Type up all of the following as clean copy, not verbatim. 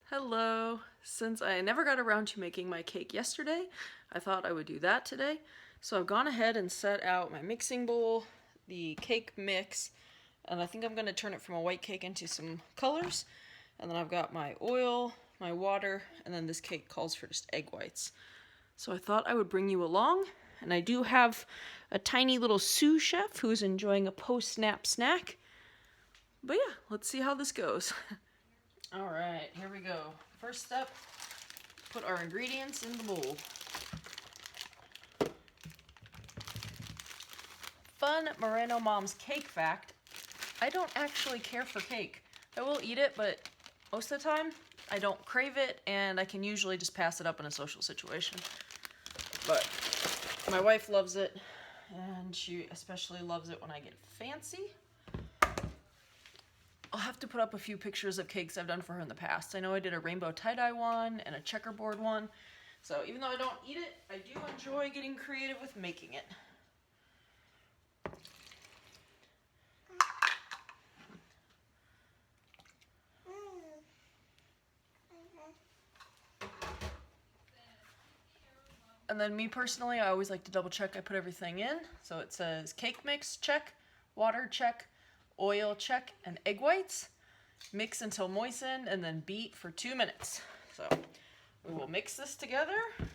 Hello! Since I never got around to making my cake yesterday, I thought I would do that today. So I've gone ahead and set out my mixing bowl, the cake mix, and I think I'm going to turn it from a white cake into some colors. And then I've got my oil, my water, and then this cake calls for just egg whites. So I thought I would bring you along, and I do have a tiny little sous chef who's enjoying a post-nap snack. But yeah, let's see how this goes. Alright, here we go. First step, put our ingredients in the bowl. Fun Moreno Mom's cake fact, I don't actually care for cake. I will eat it, but most of the time, I don't crave it, and I can usually just pass it up in a social situation. But my wife loves it, and she especially loves it when I get fancy. I'll have to put up a few pictures of cakes I've done for her in the past. I know I did a rainbow tie-dye one and a checkerboard one. So even though I don't eat it, I do enjoy getting creative with making it. And then me personally, I always like to double check I put everything in. So it says cake mix, check, water, check, oil, check, and egg whites. Mix until moistened and then beat for 2 minutes. So we will mix this together. All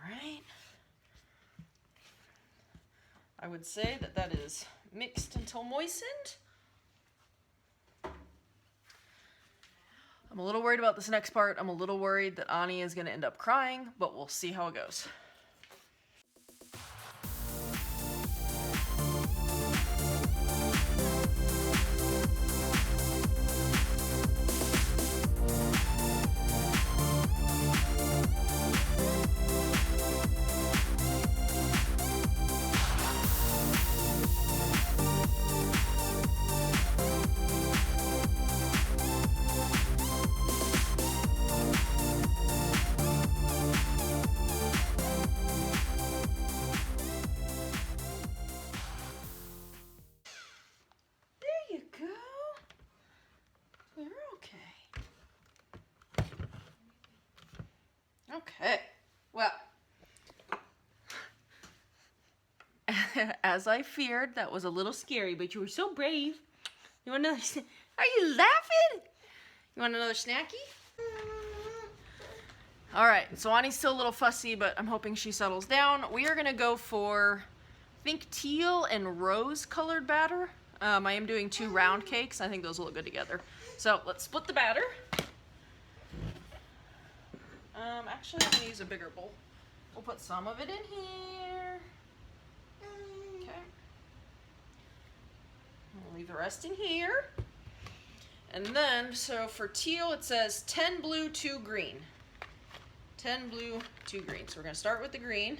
right. I would say that that is mixed until moistened. I'm a little worried about this next part. I'm a little worried that Ani is going to end up crying, but we'll see how it goes. Okay, well, as I feared, that was a little scary, but you were so brave. You want another? Are you laughing? You want another snacky? All right, so Ani's still a little fussy, but I'm hoping she settles down. We are gonna go for, I think, teal and rose colored batter. I am doing 2 round cakes. I think those will look good together. So let's split the batter. Actually, I'm gonna use a bigger bowl. We'll put some of it in here. Okay. We'll leave the rest in here. And then, so for teal, it says 10 blue, 2 green. 10 blue, 2 green. So we're gonna start with the green.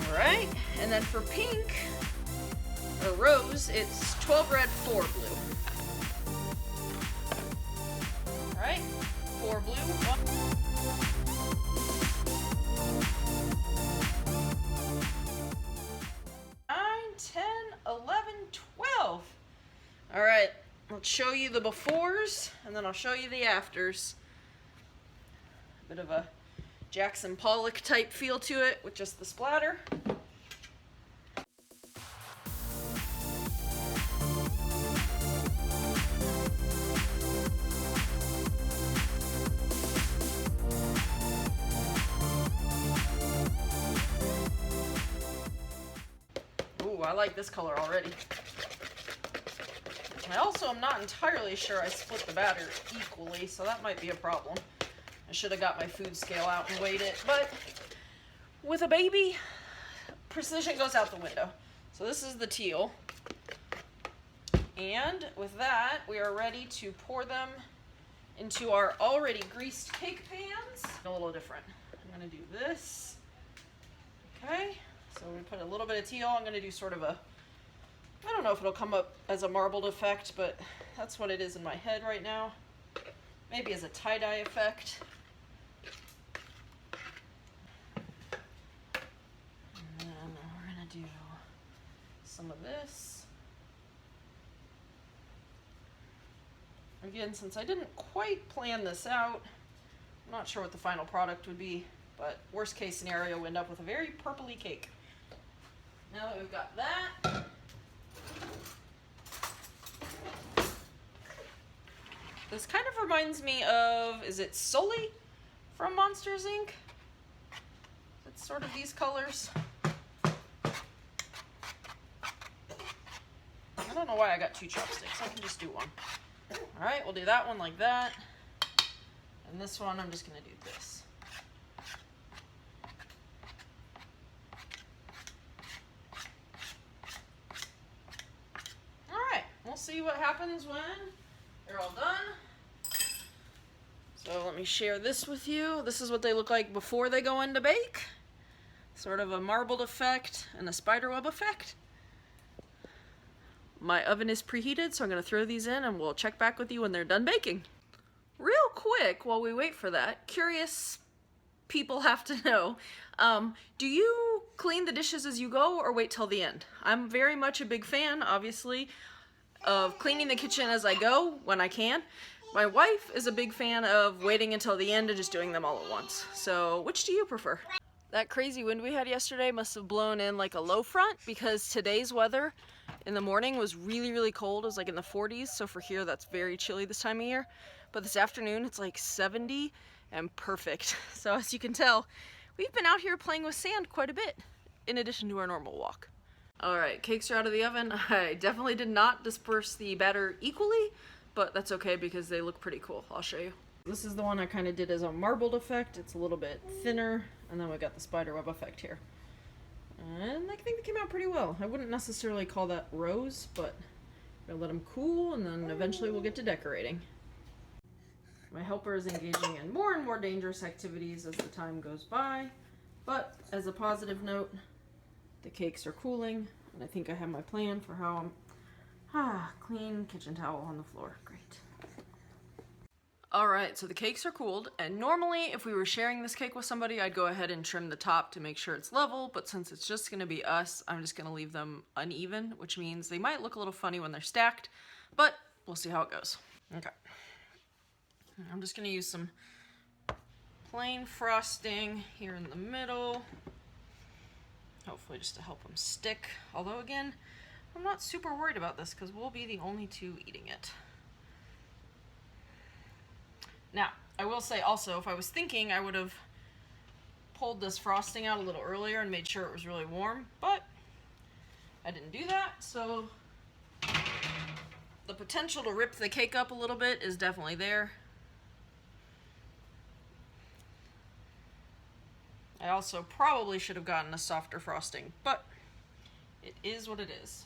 Alright, and then for pink, or rose, it's 12 red, 4 blue. Alright, 4 blue, 1. 9, 10, 11, 12. Alright, let's show you the befores, and then I'll show you the afters. Bit of a Jackson Pollock type feel to it with just the splatter. Ooh, I like this color already. I also am not entirely sure I split the batter equally, so that might be a problem. I should have got my food scale out and weighed it, but with a baby, precision goes out the window. So this is the teal. And with that, we are ready to pour them into our already greased cake pans. A little different. I'm gonna do this. Okay, so we put a little bit of teal. I'm gonna do sort of a, I don't know if it'll come up as a marbled effect, but that's what it is in my head right now. maybe as a tie-dye effect. And then we're gonna do some of this. Again, since I didn't quite plan this out, I'm not sure what the final product would be, but worst case scenario, we end up with a very purpley cake. Now that we've got that, this kind of reminds me of, is it Sully from Monsters, Inc.? It's sort of these colors. I don't know why I got 2 chopsticks. I can just do one. All right, we'll do that one like that. And this one, I'm just gonna do this. All right, we'll see what happens when they're all done. So let me share this with you. This is what they look like before they go into bake. Sort of a marbled effect and a spiderweb effect. My oven is preheated, so I'm gonna throw these in and we'll check back with you when they're done baking. Real quick, while we wait for that, curious people have to know, do you clean the dishes as you go or wait till the end? I'm very much a big fan, obviously, of cleaning the kitchen as I go when I can. My wife is a big fan of waiting until the end and just doing them all at once. So which do you prefer? That crazy wind we had yesterday must have blown in like a low front, because today's weather in the morning was really, really cold. It was like in the 40s, so for here that's very chilly this time of year. But this afternoon it's like 70 and perfect. So as you can tell, we've been out here playing with sand quite a bit, in addition to our normal walk. Alright, cakes are out of the oven. I definitely did not disperse the batter equally, but that's okay because they look pretty cool. I'll show you. This is the one I kind of did as a marbled effect. It's a little bit thinner, and then we got the spiderweb effect here. And I think they came out pretty well. I wouldn't necessarily call that rose, but I'm gonna let them cool, and then eventually we'll get to decorating. My helper is engaging in more and more dangerous activities as the time goes by, but as a positive note, the cakes are cooling, and I think I have my plan for how I'm clean kitchen towel on the floor. Great. Alright, so the cakes are cooled, and normally if we were sharing this cake with somebody, I'd go ahead and trim the top to make sure it's level, but since it's just going to be us, I'm just going to leave them uneven, which means they might look a little funny when they're stacked, but we'll see how it goes. Okay. I'm just going to use some plain frosting here in the middle, hopefully just to help them stick, although again, I'm not super worried about this because we'll be the only 2 eating it. Now, I will say also, if I was thinking, I would have pulled this frosting out a little earlier and made sure it was really warm, but I didn't do that, so the potential to rip the cake up a little bit is definitely there. I also probably should have gotten a softer frosting, but it is what it is.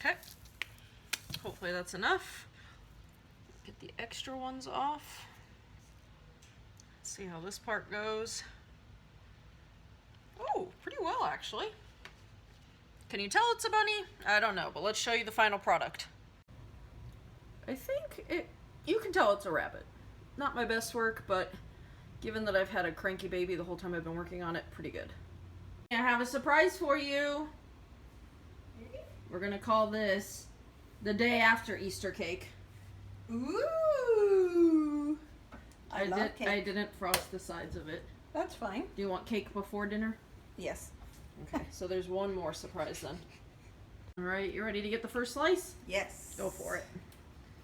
Okay, hopefully that's enough. Get the extra ones off. Let's see how this part goes. Oh, pretty well actually. Can you tell it's a bunny? I don't know, but let's show you the final product. I think you can tell it's a rabbit. Not my best work, but given that I've had a cranky baby the whole time I've been working on it, pretty good. I have a surprise for you. We're gonna call this the day after Easter cake. Ooh! I love cake. I didn't frost the sides of it. That's fine. Do you want cake before dinner? Yes. Okay, so there's one more surprise then. All right, you ready to get the first slice? Yes. Go for it.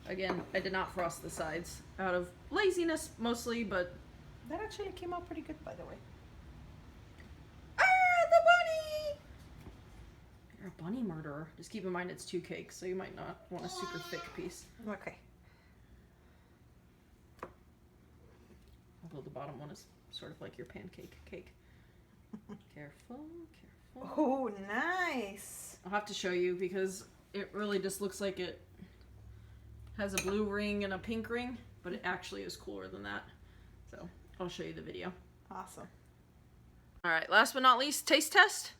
Again, I did not frost the sides out of laziness mostly, but That actually came out pretty good, by the way. ah, the bunny! You're a bunny murderer. Just keep in mind it's 2 cakes, so you might not want a super thick piece. Okay. Although the bottom one is sort of like your pancake cake. Careful, careful. Oh, nice. I'll have to show you because it really just looks like it has a blue ring and a pink ring, but it actually is cooler than that. So I'll show you the video. Awesome. All right, last but not least, taste test.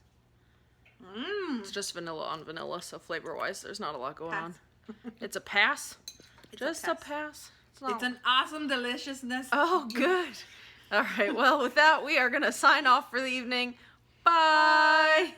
Mmm. It's just vanilla on vanilla, so flavor-wise, there's not a lot going on. Pass. It's a pass. It's Just a pass. It's not. It's an awesome deliciousness. Oh, good. All right. Well, with that, we are going to sign off for the evening. Bye.